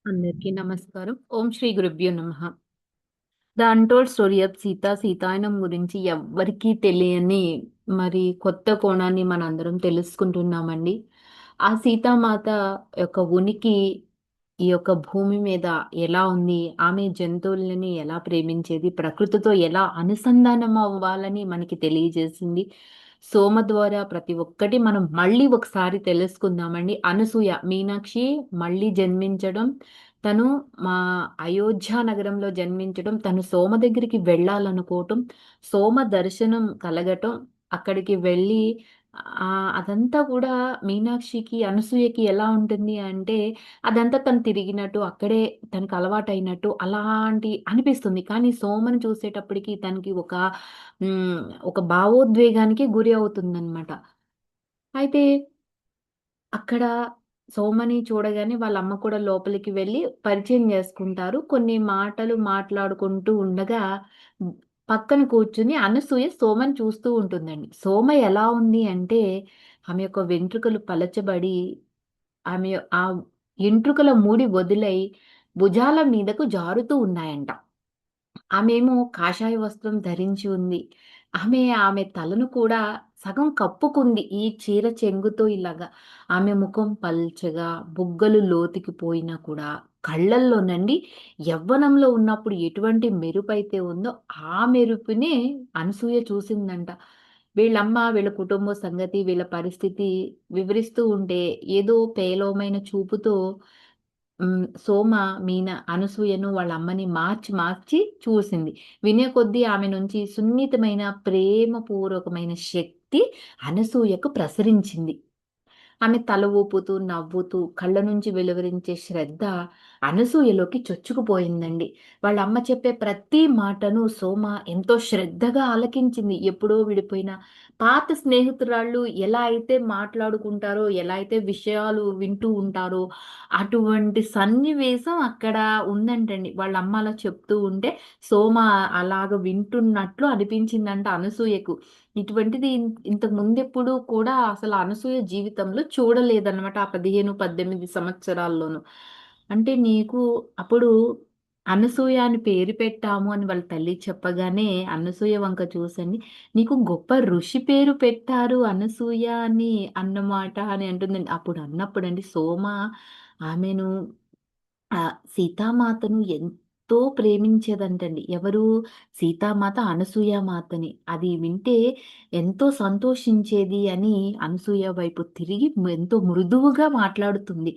అందరికీ నమస్కారం. ఓం శ్రీ గురుభ్యో నమః. 'The untold story of Sita' Sitayanam గురించి ఎవ్వరికీ తెలియని కొత్త కోణాన్ని మనందరం తెలుసుకుంటున్నామండి. ఆ సీతామాత యొక్క ఉనికి ఈ యొక్క భూమి మీద ఎలా ఉంది? ఆమె జంతువులని ఎలా ప్రేమించేది? ప్రకృతితో ఎలా అనుసంధానం అవ్వాలని మనకి తెలియజేసింది. సోమ ద్వారా ప్రతి ఒక్కటి మనం మళ్ళీ ఒకసారి తెలుసుకుందామండి. అనసూయ, మీనాక్షి మళ్ళీ జన్మించడం, తను మా అయోధ్య నగరంలో జన్మించడం, తను సోమ దగ్గరికి వెళ్ళాలనుకోవటం, సోమ దర్శనం కలగటం, అక్కడికి వెళ్ళి అదంతా కూడా మీనాక్షికి, అనసూయకి ఎలా ఉంటుంది అంటే, అదంతా తను తిరిగినట్టు, అక్కడే తనకు అలవాటైనట్టు అలాంటి అనిపిస్తుంది. కానీ సోమని చూసేటప్పటికి తనకి హ్మ్, ఒక భావోద్వేగానికి గురి అవుతుందనమాట. అయితే అక్కడ సోమని చూడగానే వాళ్ళ అమ్మ కూడా లోపలికి వెళ్లి పరిచయం చేసుకుంటారు. కొన్ని మాటలు మాట్లాడుకుంటూ ఉండగా హ్మ్, పక్కన కూర్చొని అనసూయ సోమని చూస్తూ ఉంటుందండి. సోమ ఎలా ఉంది అంటే, ఆమె యొక్క వెంట్రుకలు పలచబడి, ఆమె ఆ ఎంట్రుకల ముడి వదులై భుజాల మీదకు జారుతూ ఉన్నాయంట. ఆమేమో కాషాయ వస్త్రం ధరించి ఉంది. ఆమె తలను కూడా సగం కప్పుకుంది. ఈ చీర చెంగుతో ఇలాగా. ఆమె ముఖం పల్చగా, బుగ్గలు లోతుకి పోయినా కూడా కళ్ళల్లోనండి యవ్వనంలో ఉన్నప్పుడు ఎటువంటి మెరుపైతే ఉందో, ఆ మెరుపునే అనసూయ చూసిందంట. వీళ్ళమ్మ, వీళ్ళ కుటుంబ సంగతి, వీళ్ళ పరిస్థితి వివరిస్తూ ఉంటే ఏదో పేలవమైన చూపుతో సోమ, మీన, అనసూయను వాళ్ళ అమ్మని మార్చి చూసింది. వినే కొద్దీ ఆమె నుంచి సున్నితమైన ప్రేమపూర్వకమైన శక్తి అనసూయకు ప్రసరించింది. ఆమె తల ఊపుతూ, నవ్వుతూ, కళ్ళ నుంచి వెలువరించే శ్రద్ధ అనసూయలోకి చొచ్చుకుపోయిందండి. వాళ్ళ అమ్మ చెప్పే ప్రతి మాటను సోమ ఎంతో శ్రద్ధగా ఆలకించింది. ఎప్పుడో విడిపోయిన పాత స్నేహితురాళ్ళు ఎలా అయితే మాట్లాడుకుంటారో, ఎలా అయితే విషయాలు వింటూ ఉంటారో, అటువంటి సన్నివేశం అక్కడ ఉందంటండి. వాళ్ళ అమ్మ అలా చెప్తూ ఉంటే, సోమ అలాగ వింటున్నట్లు అనిపించిందంట అనసూయకు. ఇటువంటిది ఇంతకు ముందెప్పుడు కూడా అసలు అనసూయ జీవితంలో చూడలేదన్నమాట. ఆ 15, 18 సంవత్సరాల్లోనూ. అంటే నీకు అప్పుడు అనసూయ అని పేరు పెట్టాము అని వాళ్ళ తల్లి చెప్పగానే అనసూయ వంక చూసండి, "నీకు గొప్ప ఋషి పేరు పెట్టారు అనసూయ అని అన్నమాట" అని అంటుందండి. అప్పుడు అన్నప్పుడండి సోమ ఆమెను సీతామాతను ఎంతో ప్రేమించేదంటండి. ఎవరు? సీతామాత అనసూయామాతని. అది వింటే ఎంతో సంతోషించేది అని అనసూయ వైపు తిరిగి ఎంతో మృదువుగా మాట్లాడుతుంది.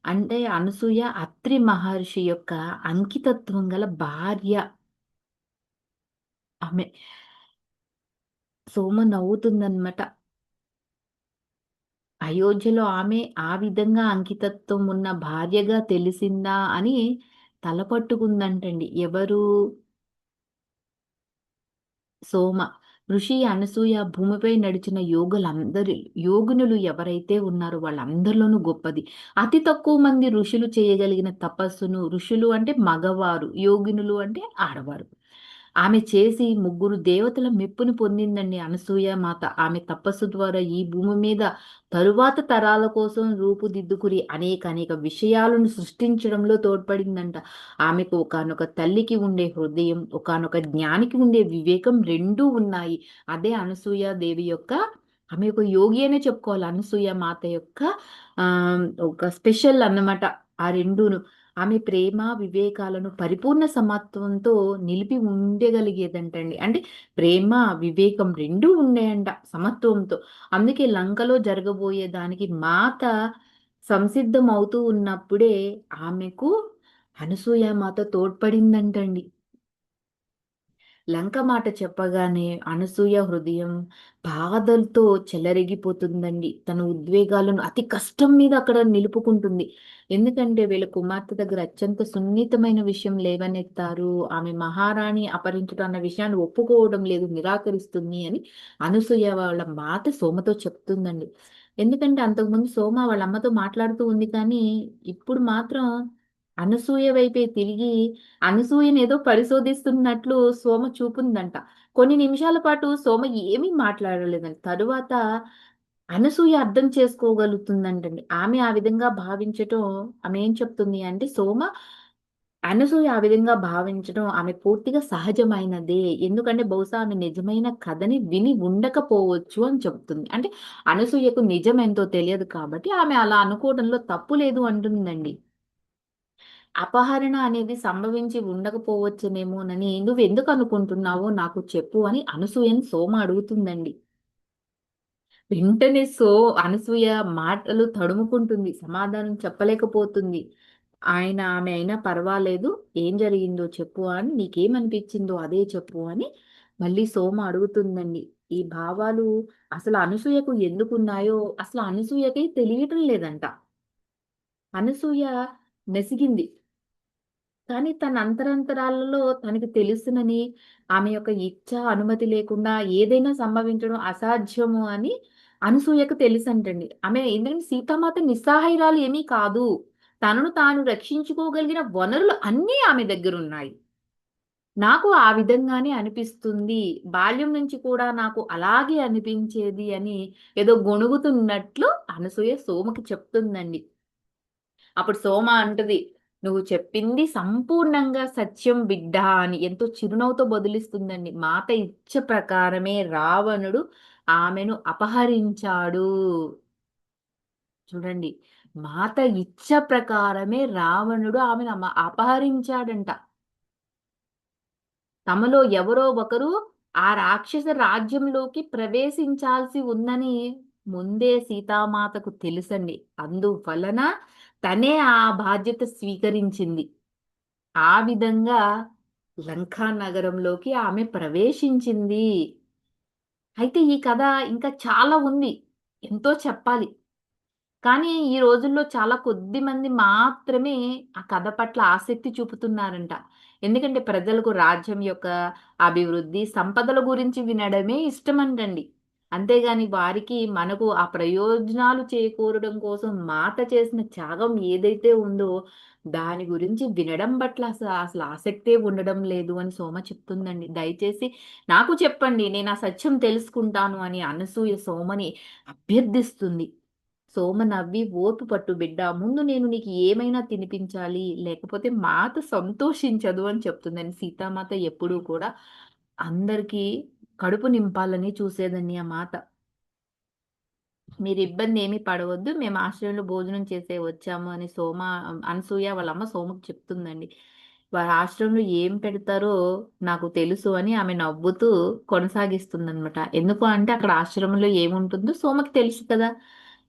అంటే అనసూయ అత్రి మహర్షి యొక్క అంకితత్వం గల భార్య. ఆమె. సోమ నవ్వుతుందనమాట. అయోధ్యలో ఆమె ఆ విధంగా అంకితత్వం ఉన్న భార్యగా తెలిసిందా అని తలపట్టుకుందంటండి. ఎవరు? సోమ. ఋషి అనసూయ భూమిపై నడిచిన యోగునులు ఎవరైతే ఉన్నారో వాళ్ళందరిలోనూ గొప్పది. అతి తక్కువ మంది ఋషులు చేయగలిగిన తపస్సును, ఋషులు అంటే మగవారు, యోగినులు అంటే ఆడవారు. ఆమె చేసి ముగ్గురు దేవతల మెప్పును పొందిందండి అనసూయ మాత. ఆమె తపస్సు ద్వారా ఈ భూమి మీద తరువాత తరాల కోసం రూపుదిద్దుకుని అనేక విషయాలను సృష్టించడంలో తోడ్పడిందంట. ఆమెకు ఒకానొక తల్లికి ఉండే హృదయం, ఒకానొక జ్ఞానికి ఉండే వివేకం 2 ఉన్నాయి. అదే అనసూయ దేవి యొక్క, ఆమె ఒక యోగి అనే చెప్పుకోవాలి. అనసూయ మాత యొక్క ఒక స్పెషల్ అన్నమాట ఆ 2ను. ఆమె ప్రేమ, వివేకాలను పరిపూర్ణ సమత్వంతో నిలిపి ఉండగలిగేదంటండి. అంటే ప్రేమ, వివేకం 2 ఉండేయంట సమత్వంతో. అందుకే లంకలో జరగబోయే దానికి మాత సంసిద్ధం అవుతూ ఉన్నప్పుడే ఆమెకు అనసూయామాత తోడ్పడిందంటండి. లంక మాట చెప్పగానే అనసూయ హృదయం బాధలతో చెలరేగిపోతుందండి. తన ఉద్వేగాలను అతి కష్టం మీద అక్కడ నిలుపుకుంటుంది. ఎందుకంటే వీళ్ళ కుమార్తె దగ్గర అత్యంత సున్నితమైన విషయం లేవనెత్తారు. ఆమె మహారాణి అపహరించుట అన్న విషయాన్ని ఒప్పుకోవడం లేదు, నిరాకరిస్తుంది అని అనసూయ వాళ్ళ మాత సోమతో చెప్తుందండి. ఎందుకంటే అంతకుముందు సోమ వాళ్ళ అమ్మతో మాట్లాడుతూ ఉంది కానీ, ఇప్పుడు మాత్రం అనసూయ వైపే తిరిగి అనసూయనేదో పరిశోధిస్తున్నట్లు సోమ చూపుందంట. కొన్ని నిమిషాల పాటు సోమ ఏమీ మాట్లాడలేదంట. తరువాత అనసూయ అర్థం చేసుకోగలుగుతుందంటండి. ఆమె ఆ విధంగా భావించటం, ఆమె ఏం చెప్తుంది అంటే అనసూయ ఆ విధంగా భావించడం ఆమె పూర్తిగా సహజమైనదే. ఎందుకంటే బహుశా ఆమె నిజమైన కథని విని ఉండకపోవచ్చు అని చెప్తుంది. అంటే అనసూయకు నిజం ఎంతో తెలియదు కాబట్టి ఆమె అలా అనుకోవడంలో తప్పు లేదు అంటుందండి. అపహరణ అనేది సంభవించి ఉండకపోవచ్చునేమోనని నువ్వెందుకు అనుకుంటున్నావో నాకు చెప్పు అని అనసూయని సోమ అడుగుతుందండి. వెంటనే అనసూయ మాటలు తడుముకుంటుంది. సమాధానం చెప్పలేకపోతుంది. ఆమె అయినా పర్వాలేదు. ఏం జరిగిందో చెప్పు అని నీకేమనిపించిందో అదే చెప్పు అని మళ్ళీ సోమ అడుగుతుందండి. ఈ భావాలు అసలు అనసూయకు ఎందుకున్నాయో అసలు అనసూయకి తెలియటం లేదంట. అనసూయ నసిగింది. కానీ తన అంతరంతరాలలో తనకి తెలుసునని, ఆమె యొక్క ఇచ్చ, అనుమతి లేకుండా ఏదైనా సంభవించడం అసాధ్యము అని అనసూయకు తెలుసంటండి. ఆమె ఏంటంటే సీతామాత నిస్సహాయురాలు ఏమీ కాదు. తనను తాను రక్షించుకోగలిగిన వనరులు అన్నీ ఆమె దగ్గరున్నాయి. నాకు ఆ విధంగానే అనిపిస్తుంది. బాల్యం నుంచి కూడా నాకు అలాగే అనిపించేది అని ఏదో గొణుగుతున్నట్లు అనసూయ సోమకి చెప్తుందండి. అప్పుడు సోమ అంటది, "నువ్వు చెప్పింది సంపూర్ణంగా సత్యం బిడ్డా" అని ఎంతో చిరునవ్వుతో బదులిస్తుందండి. మాత ఇచ్చ ప్రకారమే రావణుడు ఆమెను అపహరించాడు. చూడండి. మాత ఇచ్చ ప్రకారమే రావణుడు ఆమెను అపహరించాడంట. తమలో ఎవరో ఒకరు ఆ రాక్షస రాజ్యంలోకి ప్రవేశించాల్సి ఉందని ముందే సీతామాతకు తెలుసండి. అందువలన తనే ఆ బాధ్యత స్వీకరించింది. ఆ విధంగా లంకా నగరంలోకి ఆమె ప్రవేశించింది. అయితే ఈ కథ ఇంకా చాలా ఉంది. ఎంతో చెప్పాలి. కానీ ఈ రోజుల్లో చాలా కొద్ది మంది మాత్రమే ఆ కథ పట్ల ఆసక్తి చూపుతున్నారంట. ఎందుకంటే ప్రజలకు రాజ్యం యొక్క అభివృద్ధి, సంపదల గురించి వినడమే ఇష్టమంటండి. అంతేగాని వారికి మనకు ఆ ప్రయోజనాలు చేకూరడం కోసం మాత చేసిన త్యాగం ఏదైతే ఉందో దాని గురించి వినడం పట్ల అసలు ఆసక్తే ఉండడం లేదు అని సోమ చెప్తుందండి. దయచేసి నాకు చెప్పండి నేను ఆ సత్యం తెలుసుకుంటాను అని అనసూయ సోమని అభ్యర్థిస్తుంది. సోమ నవ్వి ఓర్పు పట్టు బిడ్డ ముందు నేను నీకు ఏమైనా తినిపించాలి లేకపోతే మాత సంతోషించదు అని చెప్తుందని సీతామాత ఎప్పుడూ కూడా అందరికీ కడుపు నింపాలని చూసేదని ఆ మాత మీరు ఇబ్బంది ఏమీ పడవద్దు మేము ఆశ్రమంలో భోజనం చేసే వచ్చాము అని అనసూయ వాళ్ళ అమ్మ సోమకు చెప్తుందండి. వారి ఆశ్రమంలో ఏం పెడతారో నాకు తెలుసు అని ఆమె నవ్వుతూ కొనసాగిస్తుందన్నమాట. ఎందుకు అంటే అక్కడ ఆశ్రమంలో ఏముంటుందో సోమకి తెలుసు కదా.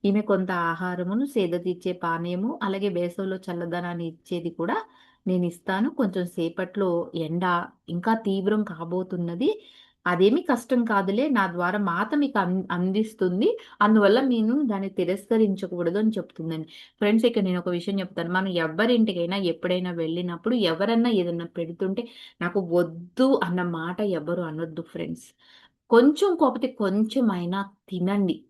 ఈమె కొంత ఆహారమును, సేద తీర్చే పానీయము, అలాగే వేసవిలో చల్లదనాన్ని ఇచ్చేది కూడా నేను ఇస్తాను. కొంచెం సేపట్లో ఎండ ఇంకా తీవ్రం కాబోతున్నది. అదేమి కష్టం కాదులే. నా ద్వారా మాత మీకు అందిస్తుంది. అందువల్ల నేను దాన్ని తిరస్కరించకూడదు అని చెప్తుందండి. ఫ్రెండ్స్ ఇక్కడ నేను ఒక విషయం చెప్తాను. మనం ఎవ్వరింటికైనా ఎప్పుడైనా వెళ్ళినప్పుడు ఎవరన్నా ఏదన్నా పెడుతుంటే నాకు వద్దు అన్న మాట ఎవ్వరు అనొద్దు ఫ్రెండ్స్. కొంచెం కాకపోతే కొంచెమైనా తినండి.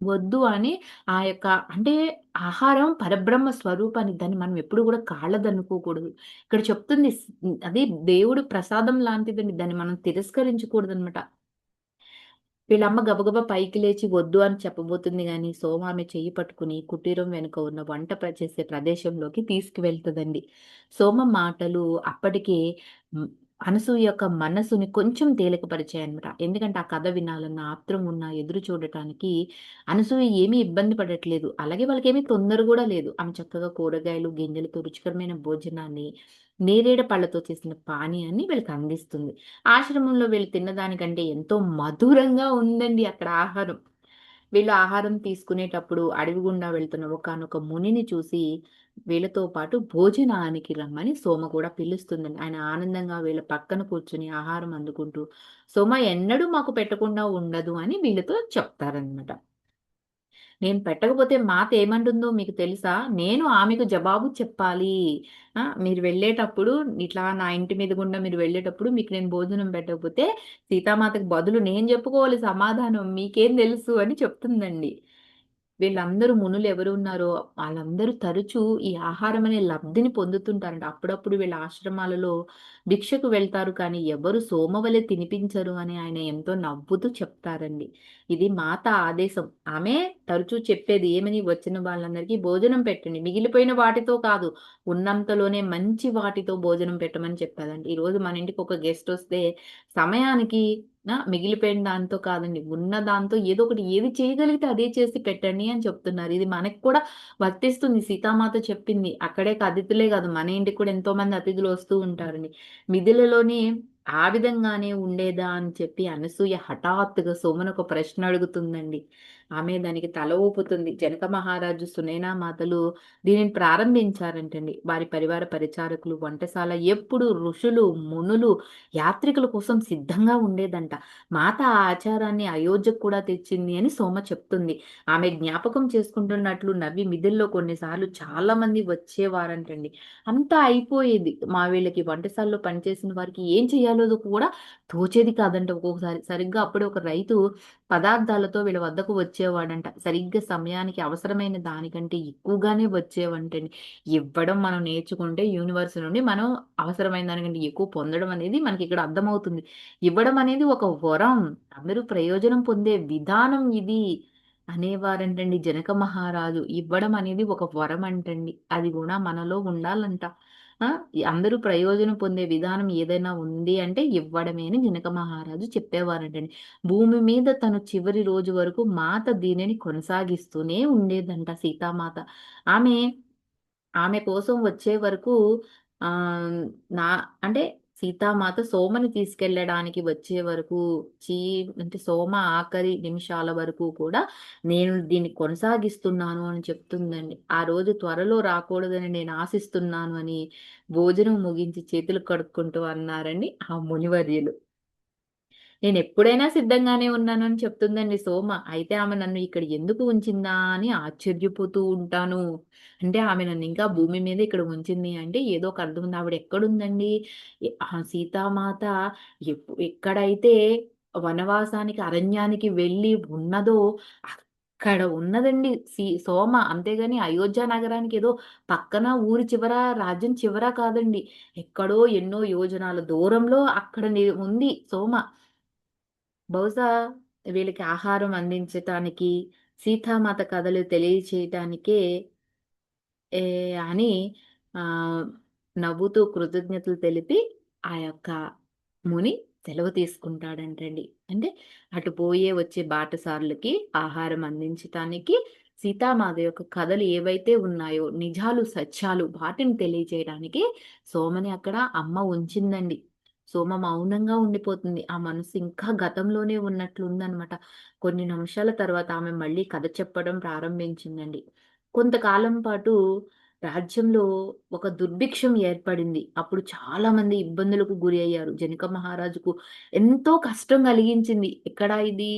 వద్దు అని ఆ యొక్క అంటే ఆహారం పరబ్రహ్మ స్వరూపాన్ని దాన్ని మనం ఎప్పుడు కూడా కాళ్ళదనుకోకూడదు. ఇక్కడ చెప్తుంది అది దేవుడు ప్రసాదం లాంటిదండి. దాన్ని మనం తిరస్కరించకూడదనమాట. వీళ్ళమ్మ గబగబా పైకి లేచి వద్దు అని చెప్పబోతుంది గాని, సోమ ఆమె చెయ్యి పట్టుకుని కుటీరం వెనుక ఉన్న చేసే ప్రదేశంలోకి తీసుకువెళ్తదండి. సోమ మాటలు అప్పటికే హ్మ్, అనసూయ యొక్క మనసుని కొంచెం తేలికపరిచాయన్నమాట. ఎందుకంటే ఆ కథ వినాలన్న ఆత్రం ఉన్న ఎదురు చూడటానికి అనసూయ ఏమీ ఇబ్బంది పడట్లేదు. అలాగే వాళ్ళకేమీ తొందర గూడా లేదు. ఆమె చక్కగా కూరగాయలు, గింజలతో రుచికరమైన భోజనాన్ని, నేరేడు పళ్ళతో చేసిన పానీయాన్ని వీళ్ళకి అందిస్తుంది. ఆశ్రమంలో వీళ్ళు తిన్నదానికంటే ఎంతో మధురంగా ఉందండి అక్కడ ఆహారం. వీళ్ళు ఆహారం తీసుకునేటప్పుడు అడవి గుండా వెళ్తున్న ఒకానొక మునిని చూసి వీళ్ళతో పాటు భోజనానికి రమ్మని సోమ కూడా పిలుస్తుందండి. ఆయన ఆనందంగా వీళ్ళ పక్కన కూర్చొని ఆహారం అందుకుంటూ, "సోమ ఎన్నడూ మాకు పెట్టకుండా ఉండదు" అని వీళ్ళతో చెప్తారనమాట. నేను పెట్టకపోతే మాత ఏమంటుందో మీకు తెలుసా? నేను ఆమెకు జవాబు చెప్పాలి. మీరు వెళ్ళేటప్పుడు ఇట్లా నా ఇంటి మీద గుండా మీరు వెళ్ళేటప్పుడు మీకు నేను భోజనం పెట్టకపోతే సీతామాతకు బదులు నేను చెప్పుకోవాలి సమాధానం. మీకేం తెలుసు అని చెప్తుందండి. వీళ్ళందరూ మునులు ఎవరు ఉన్నారో వాళ్ళందరూ తరచూ ఈ ఆహారం అనే లబ్ధిని పొందుతుంటారంట. అప్పుడప్పుడు వీళ్ళ ఆశ్రమాలలో భిక్షకు వెళ్తారు కానీ ఎవరు సోమవలె తినిపించరు అని ఆయన ఎంతో నవ్వుతూ చెప్తారండి. ఇది మాత ఆదేశం. ఆమె తరచూ చెప్పేది ఏమని, వచ్చిన వాళ్ళందరికీ భోజనం పెట్టండి. మిగిలిపోయిన వాటితో కాదు, ఉన్నంతలోనే మంచి వాటితో భోజనం పెట్టమని చెప్పేదండి. ఈరోజు మన ఇంటికి ఒక గెస్ట్ వస్తే సమయానికి మిగిలిపోయిన దాంతో కాదండి, ఉన్న దాంతో ఏదో ఒకటి ఏది చేయగలిగితే అదే చేసి పెట్టండి అని చెప్తున్నారు. ఇది మనకు కూడా వర్తిస్తుంది. సీతామాత చెప్పింది. అక్కడే అతిథులే కాదు, మన ఇంటికి కూడా ఎంతో మంది అతిథులు వస్తూ ఉంటారండి. మిథిలలోని ఆ విధంగానే ఉండేదా అని చెప్పి అనసూయ హఠాత్తుగా సోమను ఒక ప్రశ్న అడుగుతుందండి. ఆమె దానికి తల ఊపుతుంది. జనక మహారాజు, సునైనా మాతలు దీనిని ప్రారంభించారంటండి. వారి పరివార పరిచారకులు వంటశాల ఎప్పుడు ఋషులు, మునులు, యాత్రికుల కోసం సిద్ధంగా ఉండేదంట. మాత ఆ ఆచారాన్ని అయోధ్యకు కూడా తెచ్చింది అని సోమ చెప్తుంది. ఆమె జ్ఞాపకం చేసుకుంటున్నట్లు నవ్వి మిథిల్లో కొన్నిసార్లు చాలా మంది వచ్చేవారంటండి. అంతా అయిపోయేది. మా వీళ్ళకి వంటశాలలో పనిచేసిన వారికి ఏం చేయాలో కూడా తోచేది కాదంట ఒక్కొక్కసారి. సరిగ్గా అప్పుడే ఒక రైతు పదార్థాలతో వీళ్ళ వద్దకు వచ్చేవాడంట. సరిగ్గా సమయానికి అవసరమైన దానికంటే ఎక్కువగానే వచ్చేవంటండి. ఇవ్వడం మనం నేర్చుకుంటే యూనివర్స్ నుండి మనం అవసరమైన దానికంటే ఎక్కువ పొందడం అనేది మనకి ఇక్కడ అర్థమవుతుంది. ఇవ్వడం అనేది ఒక వరం. అందరూ ప్రయోజనం పొందే విధానం ఇది అనేవారంటండి జనక మహారాజు. ఇవ్వడం అనేది ఒక వరం అంటండి. అది కూడా మనలో ఉండాలంట. ఆ! అందరూ ప్రయోజనం పొందే విధానం ఏదైనా ఉంది అంటే ఇవ్వడమే అని జనక మహారాజు చెప్పేవారంటండి. భూమి మీద తను చివరి రోజు వరకు మాత దీనిని కొనసాగిస్తూనే ఉండేదంట సీతామాత. ఆమె ఆమె కోసం వచ్చే వరకు ఆహ్, నా అంటే సీతామాత సోమని తీసుకెళ్ళడానికి వచ్చే వరకు చీ అంటే సోమ ఆఖరి నిమిషాల వరకు కూడా నేను దీన్ని కొనసాగిస్తున్నాను అని చెప్తుందండి. ఆ రోజు త్వరలో రాకూడదని నేను ఆశిస్తున్నాను అని భోజనం ముగించి చేతులు కడుక్కుంటూ అన్నారండి ఆ మునివర్యులు. నేనెప్పుడైనా సిద్ధంగానే ఉన్నానని చెప్తుందండి సోమ. అయితే ఆమె నన్ను ఇక్కడ ఎందుకు ఉంచిందా అని ఆశ్చర్యపోతూ ఉంటాను. అంటే ఆమె నన్నింకా భూమి మీద ఇక్కడ ఉంచింది అంటే ఏదో ఒక అర్థం ఉంది. ఆవిడెక్కడుందండి? సీతామాత ఎక్కడైతే వనవాసానికి, అరణ్యానికి వెళ్ళి ఉన్నదో అక్కడ ఉన్నదండి సోమ. అంతేగాని అయోధ్య నగరానికి ఏదో పక్కన ఊరి చివర, రాజ్యం చివర కాదండి. ఎక్కడో ఎన్నో యోజనాల దూరంలో అక్కడ ఉంది సోమ. బహుశా వీళ్ళకి ఆహారం అందించటానికి, సీతామాత కథలు తెలియచేయటానికే ఏ అని ఆహ్, నవ్వుతూ కృతజ్ఞతలు తెలిపి ఆ యొక్క ముని సెలవు తీసుకుంటాడంటండి. అంటే అటు పోయే వచ్చే బాటసారులకి ఆహారం అందించటానికి సీతామాత యొక్క కథలు ఏవైతే ఉన్నాయో, నిజాలు, సత్యాలు వాటిని తెలియజేయడానికి సోమని అక్కడ అమ్మ ఉంచిందండి. సోమ మౌనంగా ఉండిపోతుంది. ఆ మనసు ఇంకా గతంలోనే ఉన్నట్లుందనమాట. కొన్ని నిమిషాల తర్వాత ఆమె మళ్ళీ కథ చెప్పడం ప్రారంభించిందండి. కొంతకాలం పాటు రాజ్యంలో ఒక దుర్భిక్షం ఏర్పడింది. అప్పుడు చాలా మంది ఇబ్బందులకు గురి అయ్యారు. జనక మహారాజుకు ఎంతో కష్టం కలిగించింది. ఎక్కడ ఇది?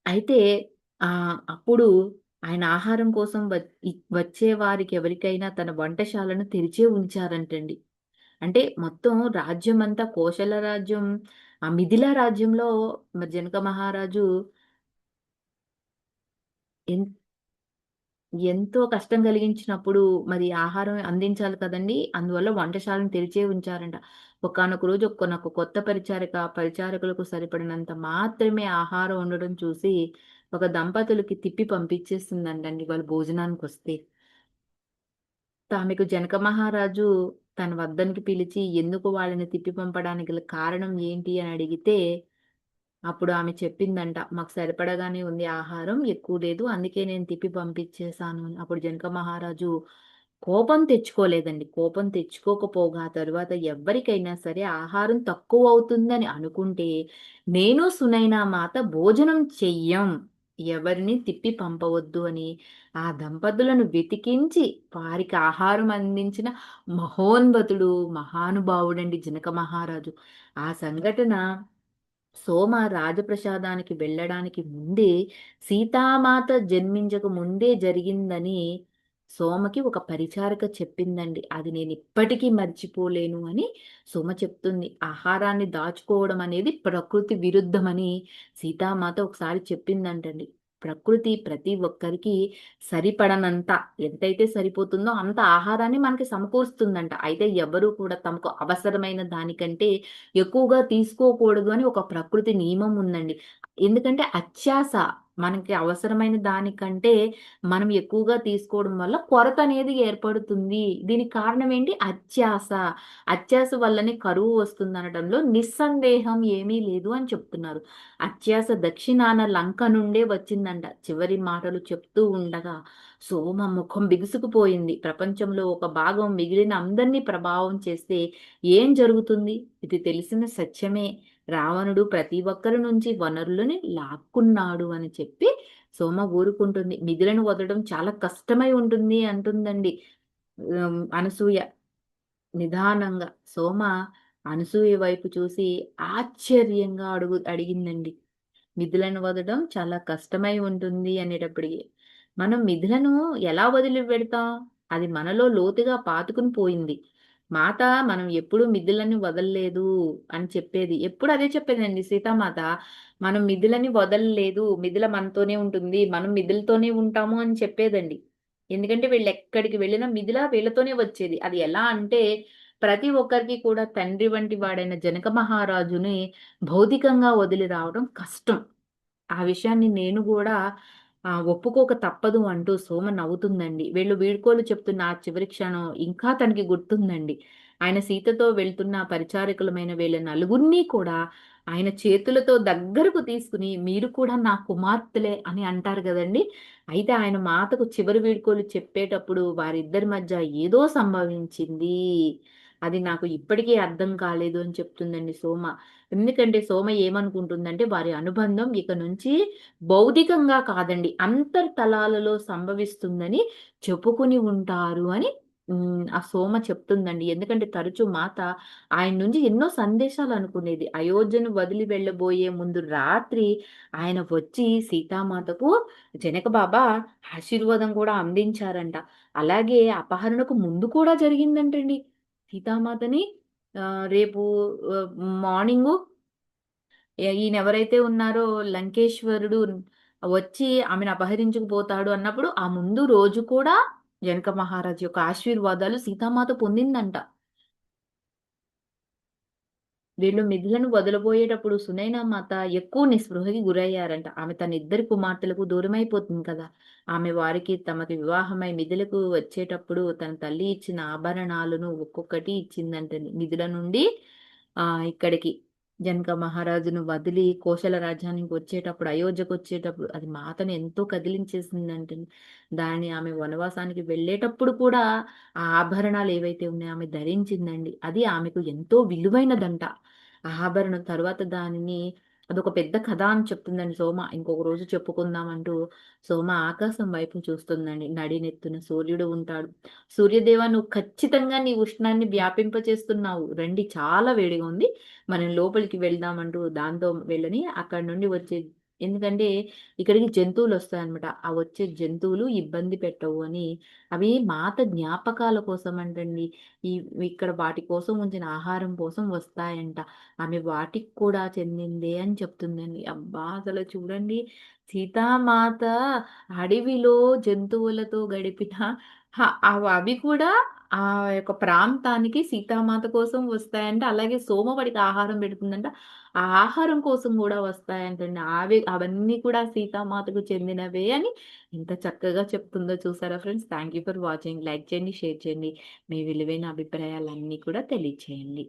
అయితే అప్పుడు ఆయన ఆహారం కోసం వచ్చే వారికి ఎవరికైనా తన వంటశాలను తెరిచే ఉంచారంటండి. అంటే మొత్తం రాజ్యమంతా కోసల రాజ్యం, ఆ మిథిల రాజ్యంలో మరి జనక మహారాజు ఎన్ ఎంతో కష్టం కలిగించినప్పుడు మరి ఆహారం అందించాలి కదండీ! అందువల్ల వంటశాలను తెరిచే ఉంచారంట. ఒకానొక రోజు నాకు కొత్త పరిచారకులకు సరిపడినంత మాత్రమే ఆహారం ఉండడం చూసి ఒక దంపతులకి తిప్పి పంపించేసిందంటండి వాళ్ళు భోజనానికొస్తే. ఆమెకు జనక మహారాజు తన వద్దనికి పిలిచి ఎందుకు వాళ్ళని తిప్పి పంపడానికి గల కారణం ఏంటి అని అడిగితే అప్పుడు ఆమె చెప్పిందంట. "మాకు సరిపడగానే ఉంది ఆహారం. ఎక్కువ లేదు. అందుకే నేను తిప్పి పంపించేశాను" అని. అప్పుడు జనక మహారాజు కోపం తెచ్చుకోలేదండి. కోపం తెచ్చుకోకపోగా తరువాత ఎవ్వరికైనా సరే ఆహారం తక్కువవుతుందని అనుకుంటే, నేను సునైనా మాత భోజనం చెయ్యం. ఎవరిని తిప్పి పంపవద్దు అని ఆ దంపతులను వెతికించి వారికి ఆహారం అందించిన మహోన్నతుడు, మహానుభావుడండి జనక మహారాజు. ఆ సంఘటన సోమ రాజప్రసాదానికి వెళ్ళడానికి ముందే సీతామాత జన్మించక ముందే జరిగిందని సోమకి ఒక పరిచారక చెప్పిందండి. అది నేను ఇప్పటికీ మర్చిపోలేను అని సోమ చెప్తుంది. ఆహారాన్ని దాచుకోవడం అనేది ప్రకృతి విరుద్ధమని సీతామాత ఒకసారి చెప్పిందంటండి. ప్రకృతి ప్రతి ఒక్కరికి సరిపడనంత ఎంతైతే సరిపోతుందో అంత ఆహారాన్ని మనకి సమకూరుస్తుందంట. అయితే ఎవరు కూడా తమకు అవసరమైన దానికంటే ఎక్కువగా తీసుకోకూడదు అని ఒక ప్రకృతి నియమం ఉందండి. ఎందుకంటే అత్యాస మనకి అవసరమైన దానికంటే మనం ఎక్కువగా తీసుకోవడం వల్ల కొరత అనేది ఏర్పడుతుంది. దీనికి కారణం ఏంటి? అత్యాస. అత్యాస వల్లనే కరువు వస్తుందనడంలో నిస్సందేహం ఏమీ లేదు అని చెప్తున్నారు. అత్యాస దక్షిణాన లంక నుండే వచ్చిందంట. చివరి మాటలు చెప్తూ ఉండగా సోమ ముఖం బిగుసుకుపోయింది. ప్రపంచంలో ఒక భాగం మిగిలిన అందరినీ ప్రభావం చేస్తే ఏం జరుగుతుంది? ఇది తెలిసిన సత్యమే. రావణుడు ప్రతి ఒక్కరి నుంచి వనరులని లాక్కున్నాడు అని చెప్పి సోమ ఊరుకుంటుంది. మిథులను వదలడం చాలా కష్టమై ఉంటుంది అంటుందండి అనసూయ. నిదానంగా సోమ అనసూయ వైపు చూసి ఆశ్చర్యంగా అడిగిందండి. మిథులను వదలడం చాలా కష్టమై ఉంటుంది అనేటప్పటికి మనం మిథులను ఎలా వదిలి పెడతాం? అది మనలో లోతుగా పాతుకుని పోయింది. మాత మనం ఎప్పుడూ మిథులని వదలలేదు అని చెప్పేది. ఎప్పుడు అదే చెప్పేదండి సీతామాత. మనం మిథులని వదలలేదు. మిథుల మనతోనే ఉంటుంది. మనం మిథులతోనే ఉంటాము అని చెప్పేదండి. ఎందుకంటే వీళ్ళెక్కడికి వెళ్ళినా మిథిల వీళ్ళతోనే వచ్చేది. అది ఎలా అంటే ప్రతి ఒక్కరికి కూడా తండ్రి వంటి వాడైన జనక మహారాజుని భౌతికంగా వదిలి రావడం కష్టం. ఆ విషయాన్ని నేను గూడా ఒప్పుకోక తప్పదు అంటూ సోమ నవ్వుతుందండి. వీళ్ళు వీడ్కోలు చెప్తున్న ఆ చివరి క్షణం ఇంకా తనకి గుర్తుందండి. ఆయన సీతతో వెళ్తున్న పరిచారకులమైన వీళ్ళ నలుగురిని కూడా ఆయన చేతులతో దగ్గరకు తీసుకుని, "మీరు కూడా నా కుమార్తెలే" అని అంటారు గదండీ! అయితే ఆయన మాతకు చివరి వీడ్కోలు చెప్పేటప్పుడు వారిద్దరి మధ్య ఏదో సంభవించింది. అది నాకు ఇప్పటికీ అర్థం కాలేదు అని చెప్తుందండి సోమ. ఎందుకంటే సోమ ఏమనుకుంటుందంటే వారి అనుబంధం ఇక నుంచి భౌతికంగా కాదండి, అంతర్తలాలలో సంభవిస్తుందని చెప్పుకుని ఉంటారు అని ఆ సోమ చెప్తుందండి. ఎందుకంటే తరచూ మాత ఆయన నుంచి ఎన్నో సందేశాలు అనుకునేది. అయోధ్యను వదిలి వెళ్ళబోయే ముందు రాత్రి ఆయన వచ్చి సీతామాతకు జనక బాబా ఆశీర్వాదం కూడా అందించారంట. అలాగే అపహరణకు ముందు కూడా జరిగిందంటండి. సీతామాతని రేపు ఆహ్, మార్నింగు ఈయనెవరైతే ఉన్నారో లంకేశ్వరుడు వచ్చి ఆమెను అపహరించుకుపోతాడు అన్నప్పుడు, ఆ ముందు రోజు కూడా జనక మహారాజు యొక్క ఆశీర్వాదాలు సీతామాత పొందిందంట. వీళ్ళు మిథిలను వదలబోయేటప్పుడు సునైనా మాత ఎక్కువ నిస్పృహకి గురయ్యారంట. ఆమె తన ఇద్దరి కుమార్తెలకు దూరమైపోతుంది కదా! ఆమె వారికి తమకి వివాహమై మిథిలకు వచ్చేటప్పుడు తన తల్లి ఇచ్చిన ఆభరణాలను ఒక్కొక్కటి ఇచ్చిందంటండి. మిథిల నుండి ఇక్కడికి జనక మహారాజును వదిలి కోసల రాజ్యానికి వచ్చేటప్పుడు, అయోధ్యకొచ్చేటప్పుడు అది మాతను ఎంతో కదిలించేసిందంటండి. ఆమె వనవాసానికి వెళ్ళేటప్పుడు కూడా ఆ ఆభరణాలు ఏవైతే ఉన్నాయో ఆమె ధరించిందండి. అది ఆమెకు ఎంతో విలువైనదంట. ఆ ఆభరణం తరువాత దానిని అదొక పెద్ద కథ అని చెప్తుందండి సోమ. ఇంకొక రోజు చెప్పుకుందాం అంటూ సోమ ఆకాశం వైపు చూస్తుందండి. నడినెత్తున సూర్యుడు ఉంటాడు. "సూర్యదేవ నువ్వు ఖచ్చితంగా నీ ఉష్ణాన్ని వ్యాపింపచేస్తున్నావు. రండి చాలా వేడిగా ఉంది. మనం లోపలికి వెళ్దాం" అంటూ దాంతో వెళ్ళని అక్కడి నుండి వచ్చే ఎందుకంటే ఇక్కడికి జంతువులొస్తాయన్నమాట. ఆ వచ్చే జంతువులు ఇబ్బంది పెట్టవు అని అవి మాత జ్ఞాపకాల కోసం అంటండి. ఈ ఇక్కడ వాటి కోసం ఉంచిన ఆహారం కోసం వస్తాయంట. ఆమె వాటికి కూడా చెందిందే అని చెప్తుందండి. అబ్బా! అసలు చూడండి సీతామాత అడవిలో జంతువులతో గడిపిన అవి కూడా ఆ యొక్క ప్రాంతానికి సీతామాత కోసం వస్తాయంట. అలాగే సోమవాడికి ఆహారం పెడుతుందంట. ఆ ఆహారం కోసం గూడా వస్తాయంటండి. అవన్నీ కూడా సీతామాతకు చెందినవే అని ఎంత చక్కగా చెప్తుందో చూసారా friends. Thank you for watching. Like చేయండి, షేర్ చేయండి. మీ విలువైన అభిప్రాయాలన్నీ కూడా తెలియచేయండి.